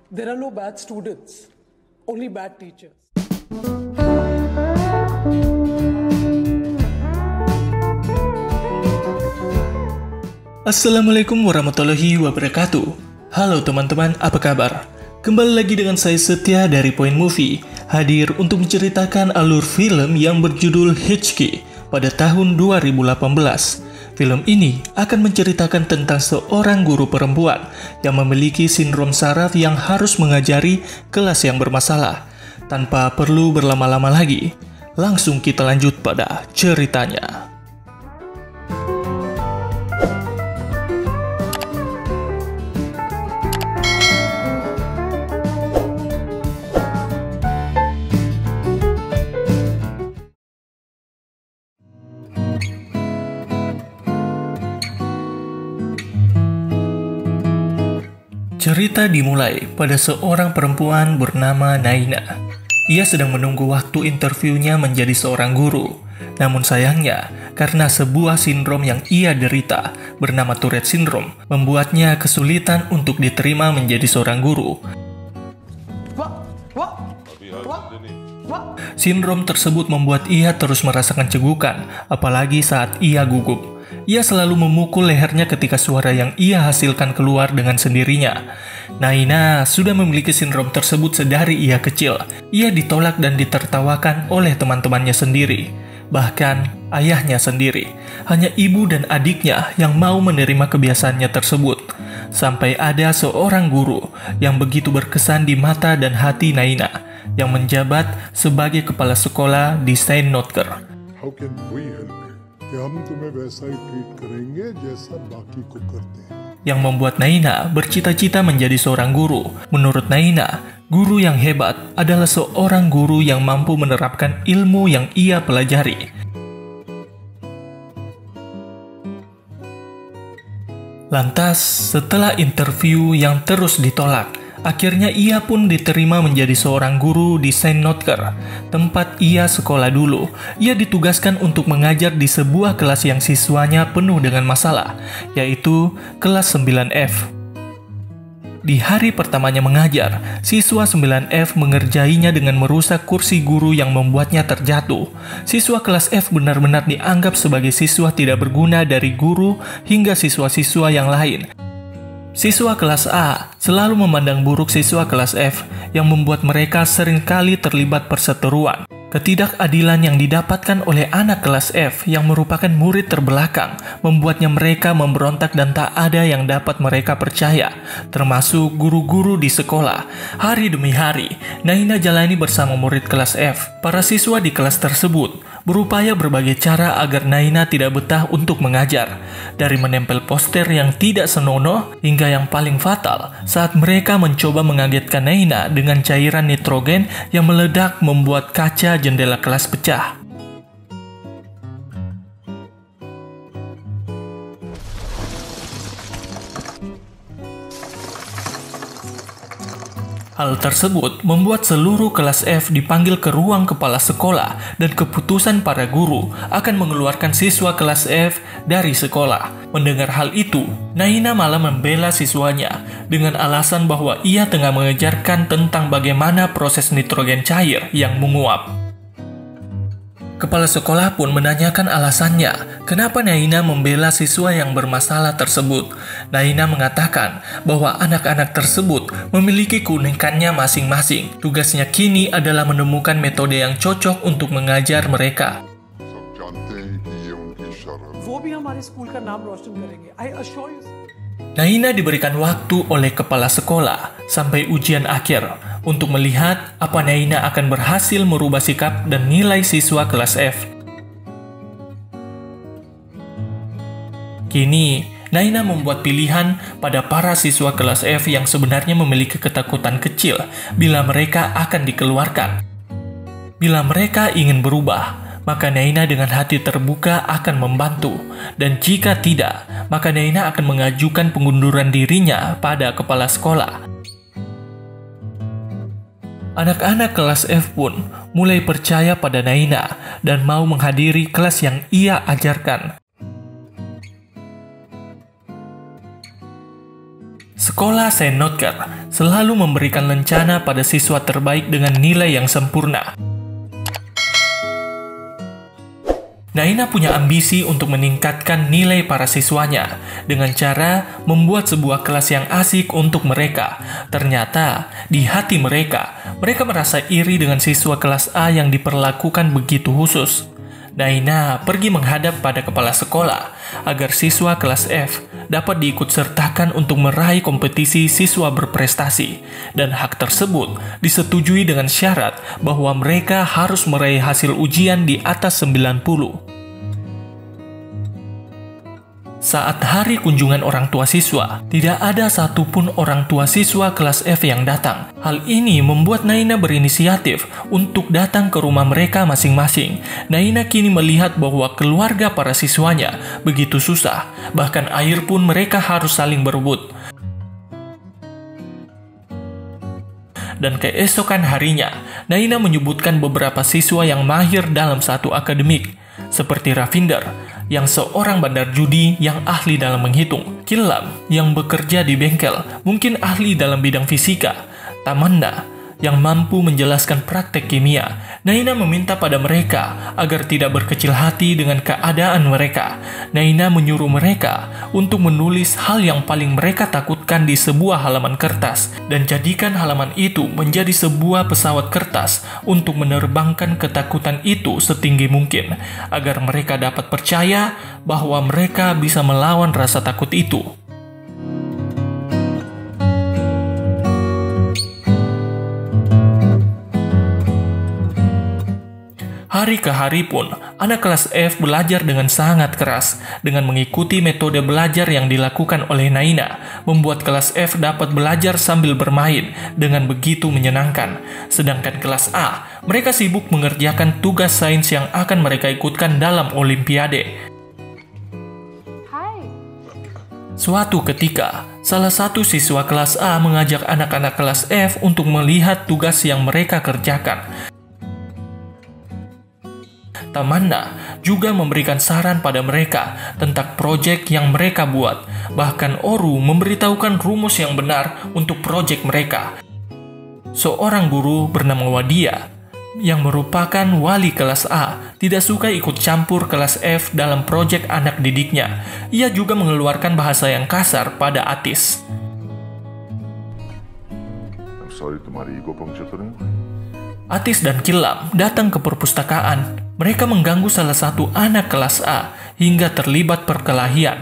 There are no bad students, only bad teachers. Assalamualaikum warahmatullahi wabarakatuh. Halo teman-teman, apa kabar? Kembali lagi dengan saya Setia dari Point Movie, hadir untuk menceritakan alur film yang berjudul Hitchki pada tahun 2018. Film ini akan menceritakan tentang seorang guru perempuan yang memiliki sindrom saraf yang harus mengajari kelas yang bermasalah. Tanpa perlu berlama-lama lagi, langsung kita lanjut pada ceritanya. Cerita dimulai pada seorang perempuan bernama Naina. Ia sedang menunggu waktu interviunya menjadi seorang guru. Namun sayangnya, karena sebuah sindrom yang ia derita bernama Tourette Syndrome, membuatnya kesulitan untuk diterima menjadi seorang guru. Sindrom tersebut membuat ia terus merasakan cegukan, apalagi saat ia gugup. Ia selalu memukul lehernya ketika suara yang ia hasilkan keluar dengan sendirinya. Naina sudah memiliki sindrom tersebut sedari ia kecil. Ia ditolak dan ditertawakan oleh teman-temannya sendiri. Bahkan ayahnya sendiri. Hanya ibu dan adiknya yang mau menerima kebiasaannya tersebut. Sampai ada seorang guru yang begitu berkesan di mata dan hati Naina, yang menjabat sebagai kepala sekolah di Saint Notker. How can we help you? हम तुम्हें वैसा ही ट्रीट करेंगे जैसा बाकी को करते हैं. Yang membuat Naina bercita-cita menjadi seorang guru. Menurut Naina, guru yang hebat adalah seorang guru yang mampu menerapkan ilmu yang ia pelajari. Lantas, setelah interview yang terus ditolak, akhirnya ia pun diterima menjadi seorang guru di Saint Notker, tempat ia sekolah dulu. Ia ditugaskan untuk mengajar di sebuah kelas yang siswanya penuh dengan masalah, yaitu kelas 9F. Di hari pertamanya mengajar, siswa 9F mengerjainya dengan merusak kursi guru yang membuatnya terjatuh. Siswa kelas F benar-benar dianggap sebagai siswa tidak berguna dari guru hingga siswa-siswa yang lain. Siswa kelas A selalu memandang buruk siswa kelas F yang membuat mereka seringkali terlibat perseteruan. Ketidakadilan yang didapatkan oleh anak kelas F yang merupakan murid terbelakang membuatnya mereka memberontak dan tak ada yang dapat mereka percaya, termasuk guru-guru di sekolah. Hari demi hari, Naina jalani bersama murid kelas F. Para siswa di kelas tersebut berupaya berbagai cara agar Naina tidak betah untuk mengajar. Dari menempel poster yang tidak senonoh hingga yang paling fatal saat mereka mencoba mengagetkan Naina dengan cairan nitrogen yang meledak membuat kaca jendela kelas pecah. Hal tersebut membuat seluruh kelas F dipanggil ke ruang kepala sekolah dan keputusan para guru akan mengeluarkan siswa kelas F dari sekolah. Mendengar hal itu, Naina malah membela siswanya dengan alasan bahwa ia tengah mengajarkan tentang bagaimana proses nitrogen cair yang menguap. Kepala sekolah pun menanyakan alasannya, kenapa Naina membela siswa yang bermasalah tersebut. Naina mengatakan bahwa anak-anak tersebut memiliki keunikannya masing-masing. Tugasnya kini adalah menemukan metode yang cocok untuk mengajar mereka. Naina diberikan waktu oleh kepala sekolah sampai ujian akhir untuk melihat apa Naina akan berhasil merubah sikap dan nilai siswa kelas F. Kini, Naina membuat pilihan pada para siswa kelas F yang sebenarnya memiliki ketakutan kecil bila mereka akan dikeluarkan. Bila mereka ingin berubah, maka Naina dengan hati terbuka akan membantu. Dan jika tidak, maka Naina akan mengajukan pengunduran dirinya pada kepala sekolah. Anak-anak kelas F pun mulai percaya pada Naina dan mau menghadiri kelas yang ia ajarkan. Sekolah Saint Notker selalu memberikan lencana pada siswa terbaik dengan nilai yang sempurna. Naina punya ambisi untuk meningkatkan nilai para siswanya dengan cara membuat sebuah kelas yang asik untuk mereka. Ternyata, di hati mereka merasa iri dengan siswa kelas A yang diperlakukan begitu khusus. Naina pergi menghadap pada kepala sekolah agar siswa kelas F dapat diikutsertakan untuk meraih kompetisi siswa berprestasi, dan hak tersebut disetujui dengan syarat bahwa mereka harus meraih hasil ujian di atas 90. Saat hari kunjungan orang tua siswa, tidak ada satupun orang tua siswa kelas F yang datang. Hal ini membuat Naina berinisiatif untuk datang ke rumah mereka masing-masing. Naina kini melihat bahwa keluarga para siswanya begitu susah, bahkan air pun mereka harus saling berebut. Dan keesokan harinya, Naina menyebutkan beberapa siswa yang mahir dalam satu akademik, seperti Ravinder, yang seorang bandar judi yang ahli dalam menghitung, Killam, yang bekerja di bengkel, mungkin ahli dalam bidang fisika, Tamanna, yang mampu menjelaskan praktek kimia. Naina meminta pada mereka agar tidak berkecil hati dengan keadaan mereka. Naina menyuruh mereka untuk menulis hal yang paling mereka takutkan di sebuah halaman kertas dan jadikan halaman itu menjadi sebuah pesawat kertas untuk menerbangkan ketakutan itu setinggi mungkin agar mereka dapat percaya bahwa mereka bisa melawan rasa takut itu. Hari ke hari pun, anak kelas F belajar dengan sangat keras. Dengan mengikuti metode belajar yang dilakukan oleh Naina, membuat kelas F dapat belajar sambil bermain dengan begitu menyenangkan. Sedangkan kelas A, mereka sibuk mengerjakan tugas sains yang akan mereka ikutkan dalam Olimpiade. Suatu ketika, salah satu siswa kelas A mengajak anak-anak kelas F untuk melihat tugas yang mereka kerjakan. Tamanna juga memberikan saran pada mereka tentang proyek yang mereka buat. Bahkan Oru memberitahukan rumus yang benar untuk proyek mereka. Seorang guru bernama Wadia, yang merupakan wali kelas A, tidak suka ikut campur kelas F dalam proyek anak didiknya. Ia juga mengeluarkan bahasa yang kasar pada Atis. I'm sorry, तुम्हारी ego puncture तो नहीं हुई? Atis dan Killam datang ke perpustakaan. Mereka mengganggu salah satu anak kelas A hingga terlibat perkelahian.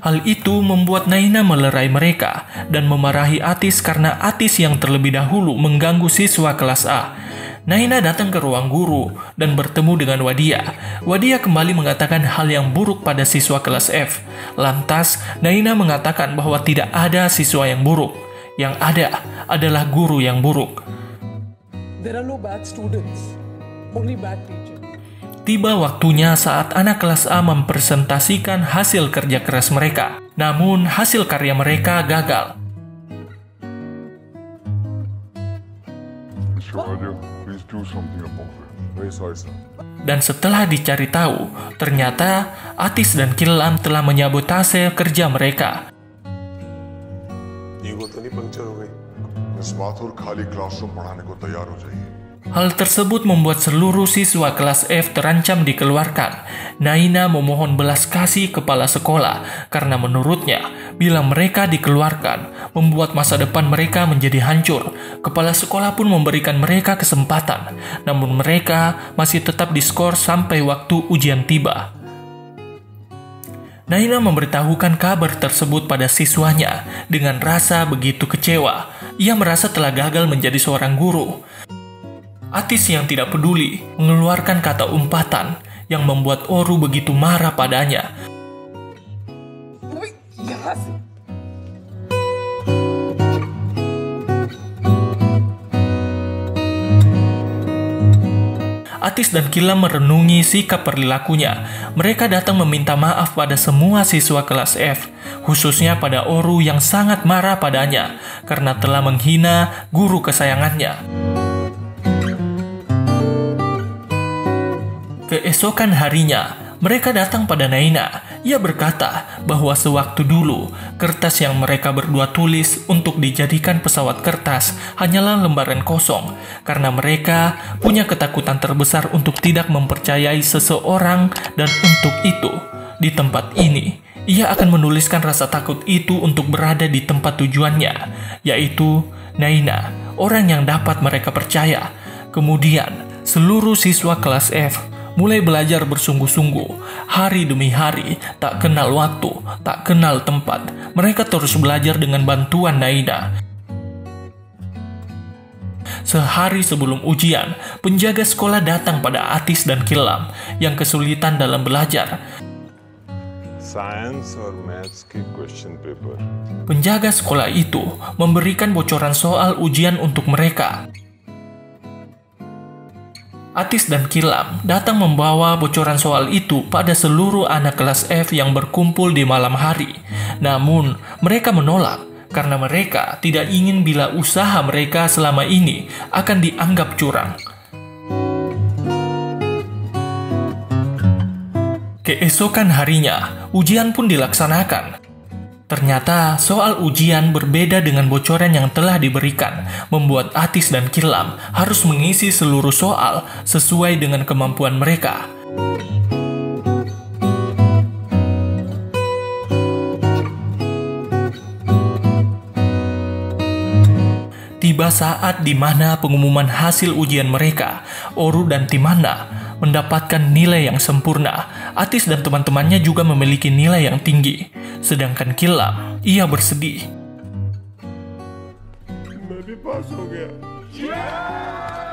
Hal itu membuat Naina melerai mereka dan memarahi Atis karena Atis yang terlebih dahulu mengganggu siswa kelas A. Naina datang ke ruang guru dan bertemu dengan Wadia. Wadia kembali mengatakan hal yang buruk pada siswa kelas F. Lantas, Naina mengatakan bahwa tidak ada siswa yang buruk. Yang ada adalah guru yang buruk. There are no bad students, only bad teachers. Tiba waktunya saat anak kelas A mempresentasikan hasil kerja keras mereka. Namun, hasil karya mereka gagal. Mr. Wadia, please do something about it. Very sorry, sir. Dan setelah dicari tahu, ternyata Atis dan Killam telah menyabotase kerja mereka. ego तो नहीं पंक्चर हो गई? इस बात और खाली क्लासरूम पढ़ाने को तैयार हो जाइए. Hal tersebut membuat seluruh siswa kelas F terancam dikeluarkan. Naina memohon belas kasih kepala sekolah karena menurutnya, bila mereka dikeluarkan, membuat masa depan mereka menjadi hancur. Kepala sekolah pun memberikan mereka kesempatan, namun mereka masih tetap diskor sampai waktu ujian tiba. Naina memberitahukan kabar tersebut pada siswanya dengan rasa begitu kecewa. Ia merasa telah gagal menjadi seorang guru. Atis yang tidak peduli mengeluarkan kata umpatan yang membuat Oru begitu marah padanya. Atis dan Killam merenungi sikap perilakunya. Mereka datang meminta maaf pada semua siswa kelas F, khususnya pada Oru yang sangat marah padanya karena telah menghina guru kesayangannya. Keesokan harinya, mereka datang pada Naina Ia berkata bahwa sewaktu dulu, kertas yang mereka berdua tulis untuk dijadikan pesawat kertas hanyalah lembaran kosong, karena mereka punya ketakutan terbesar untuk tidak mempercayai seseorang, dan untuk itu, di tempat ini, ia akan menuliskan rasa takut itu untuk berada di tempat tujuannya, yaitu Naina, orang yang dapat mereka percaya. Kemudian, seluruh siswa kelas F mulai belajar bersungguh-sungguh, hari demi hari, tak kenal waktu, tak kenal tempat. Mereka terus belajar dengan bantuan Naina. Sehari sebelum ujian, penjaga sekolah datang pada Atis dan Kilam yang kesulitan dalam belajar. Science or maths ki question paper. Penjaga sekolah itu memberikan bocoran soal ujian untuk mereka. Atis dan Kilam datang membawa bocoran soal itu pada seluruh anak kelas F yang berkumpul di malam hari. Namun, mereka menolak karena mereka tidak ingin bila usaha mereka selama ini akan dianggap curang. Keesokan harinya, ujian pun dilaksanakan. Ternyata soal ujian berbeda dengan bocoran yang telah diberikan, membuat Atis dan Kilam harus mengisi seluruh soal sesuai dengan kemampuan mereka. Tiba saat di mana pengumuman hasil ujian mereka, Oru dan Timana mendapatkan nilai yang sempurna. Atis dan teman-temannya juga memiliki nilai yang tinggi. Sedangkan Kilam, ia bersedih.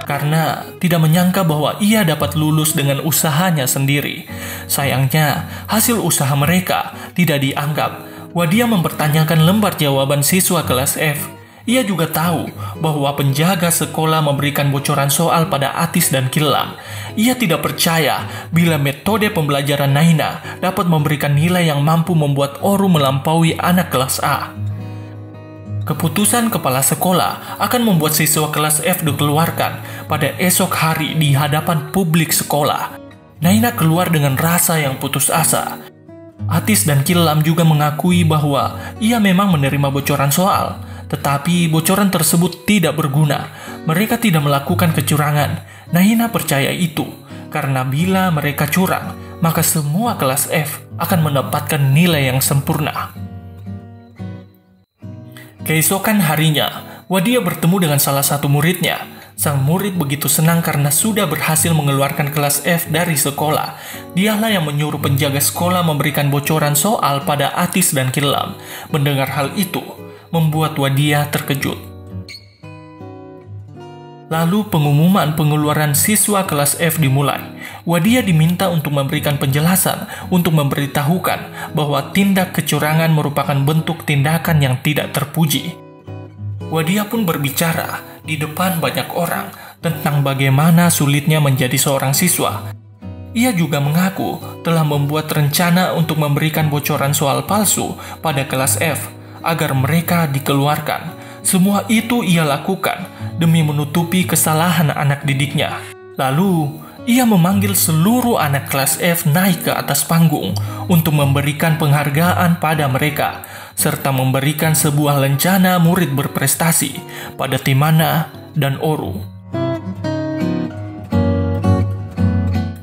Karena tidak menyangka bahwa ia dapat lulus dengan usahanya sendiri. Sayangnya, hasil usaha mereka tidak dianggap. Wadia mempertanyakan lembar jawaban siswa kelas F. Ia juga tahu bahwa penjaga sekolah memberikan bocoran soal pada Atis dan Kilam. Ia tidak percaya bila metode pembelajaran Naina dapat memberikan nilai yang mampu membuat Oru melampaui anak kelas A. Keputusan kepala sekolah akan membuat siswa kelas F dikeluarkan pada esok hari di hadapan publik sekolah. Naina keluar dengan rasa yang putus asa. Atis dan Kilam juga mengakui bahwa ia memang menerima bocoran soal, tetapi bocoran tersebut tidak berguna. Mereka tidak melakukan kecurangan. Naina percaya itu, karena bila mereka curang, maka semua kelas F akan mendapatkan nilai yang sempurna. Keesokan harinya, Wadia bertemu dengan salah satu muridnya. Sang murid begitu senang karena sudah berhasil mengeluarkan kelas F dari sekolah. Dialah yang menyuruh penjaga sekolah memberikan bocoran soal pada Atis dan Kilam. Mendengar hal itu, membuat Wadia terkejut. Lalu pengumuman pengeluaran siswa kelas F dimulai. Wadia diminta untuk memberikan penjelasan untuk memberitahukan bahwa tindak kecurangan merupakan bentuk tindakan yang tidak terpuji. Wadia pun berbicara di depan banyak orang tentang bagaimana sulitnya menjadi seorang siswa. Ia juga mengaku telah membuat rencana untuk memberikan bocoran soal palsu pada kelas F agar mereka dikeluarkan. Semua itu ia lakukan demi menutupi kesalahan anak didiknya. Lalu, ia memanggil seluruh anak kelas F naik ke atas panggung untuk memberikan penghargaan pada mereka, serta memberikan sebuah lencana murid berprestasi pada Timana dan Oru.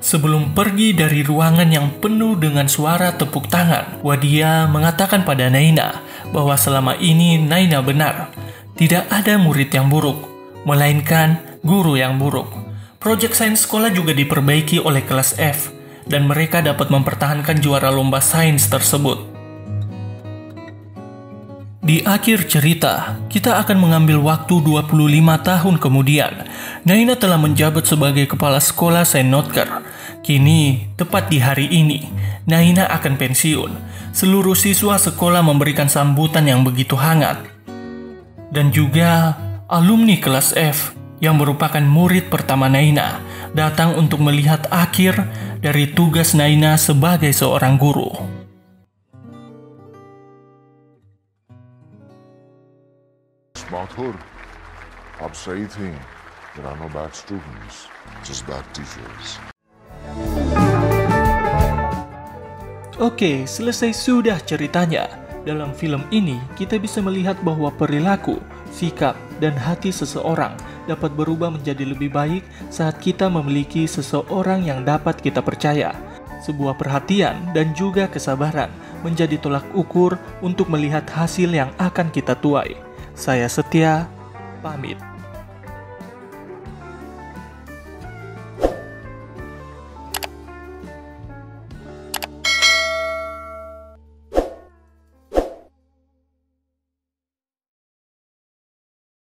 Sebelum pergi dari ruangan yang penuh dengan suara tepuk tangan, Wadia mengatakan pada Naina bahwa selama ini Naina benar. Tidak ada murid yang buruk, melainkan guru yang buruk. Project sains sekolah juga diperbaiki oleh kelas F, dan mereka dapat mempertahankan juara lomba sains tersebut. Di akhir cerita, kita akan mengambil waktu 25 tahun kemudian. Naina telah menjabat sebagai kepala sekolah Saint Notker. Kini, tepat di hari ini, Naina akan pensiun. Seluruh siswa sekolah memberikan sambutan yang begitu hangat. Dan juga alumni kelas F yang merupakan murid pertama Naina datang untuk melihat akhir dari tugas Naina sebagai seorang guru. Mathur, आप सही थी. There are no bad students, just bad teachers. Oke, selesai sudah ceritanya. Dalam film ini, kita bisa melihat bahwa perilaku, sikap, dan hati seseorang dapat berubah menjadi lebih baik saat kita memiliki seseorang yang dapat kita percaya. Sebuah perhatian dan juga kesabaran menjadi tolak ukur untuk melihat hasil yang akan kita tuai. Saya Setia, pamit.